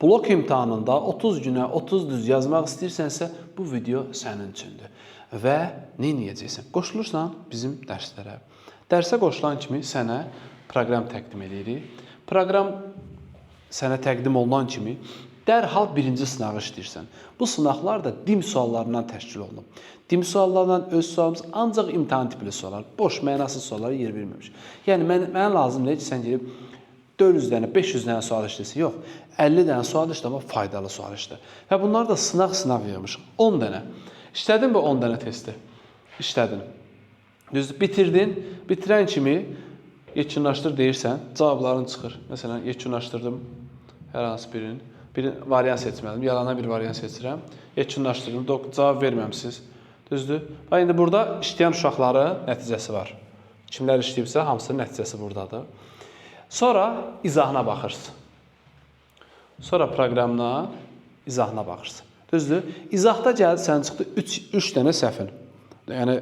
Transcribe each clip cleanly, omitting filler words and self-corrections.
Blok imtahanında 30 günə 30 düz yazmaq istəyirsənsə, bu video sənin üçündür. Və nə edəcəksən? Qoşulursan bizim dərslərə. Dərsə qoşulan kimi sənə proqram təqdim edirik. Proqram sənə təqdim olunan kimi dərhal birinci sınağı işləyirsən. Bu sınaqlar da dim suallarından təşkil olunub. Dim suallarından öz sualımız ancaq imtahan tipli suallar, boş, mənasız suallara yer verməmiş. Yəni, mənə lazımdır ki, sən gelib 400 dənə, 500 dənə sual işləsin. Yox, 50 dənə sual işlə, amma faydalı sual işlə. Və bunlar da sınaq yığmışıq. 10 dənə. İşlədin mi 10 dənə testi? İşlədin. Düzdür, bitirdin. Bitirən kimi yekunlaşdır deyirsən, cavabların çıxır. Məsələn, yekunlaşdırdım hər hansı birini. Bir variant seçməlidim. Yalana bir variant seçirəm. Yekunlaşdırdım. Cavab verməmsiniz. Düzdür. Və indi burada işləyən uşaqların nəticəsi var. Kimlər işləyibsə, hamısının nəticəsi buradadır. Sonra izahına baxırsın. Sonra proqramına izahına baxırsın. Düzdür. İzahda gəldi, sənin çıxdı 3 dənə səhvin. Yəni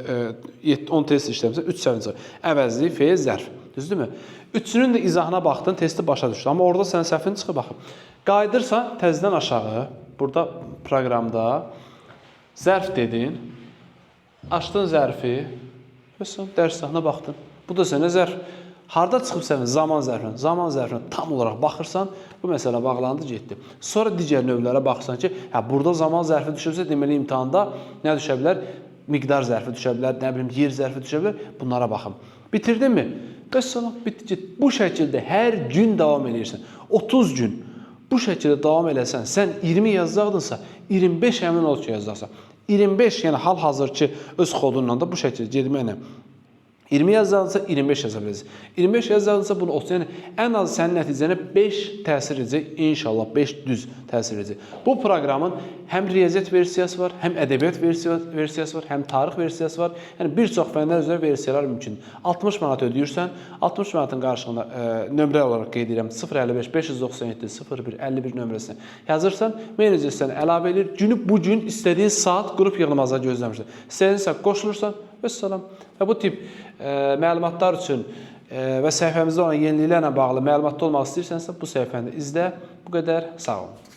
10 test işləmişsə 3 səhvin çıxır. Əvəzli, feil, zərf. Düzdürmü? Üçünün də izahına baxdın, testi başa düşdün. Amma orada sənin səhvin çıxır, baxın. Qaydırsan, təzədən aşağı, burada proqramda zərf dedin, açdın zərfi, dərs sahına baxdın. Bu da sənə zərf. Harada çıxıb sənin zaman zərfinə tam olaraq baxırsan, bu məsələ bağlandı, getdi. Sonra digər növlərə baxırsan ki, burada zaman zərfi düşürsə, deməli imtahanda nə düşə bilər? Miqdar zərfi düşə bilər, nə bilim, yer zərfi düşə bilər. Bunlara baxın. Bitirdin mi? Bu şəkildə hər gün davam edirsən. 30 gün bu şəkildə davam eləsən, sən 20 yazacaqdınsa, 25 əmin ol ki, yazacaqsan. 25, yəni hal-hazırki öz kodunla da bu şəkildə gedməklə 20 yazacaqdınsa 25 yaza biləcək. 25 yazacaqdınsa bunu 30. Yəni, ən az sənin nəticənə 5 təsir edəcək. İnşallah 5 düz təsir edəcək. Bu proqramın həm riyaziyyat versiyası var, həm ədəbiyyat versiyası var, həm tarix versiyası var. Yəni, bir çox fənlər üzrə versiyalar mümkündür. 60 manat ödəyirsən, 60 manatın qarşılığında nömrə olaraq qeyd edirəm 055 597 01 51 nömrəsini yazırsan, menecer səni əlavə edir. Günü bu gün istədiyin saat qrup yığılmaza gözləmişdir. İstədiyinsə qoşulursan, vəssalam. Və bu tip məlumatlar üçün və səhifəmizdə olan yeniliklərlə bağlı məlumatlı olmaq istəyirsənsə, bu səhifəni izlə. Bu qədər. Sağ olun.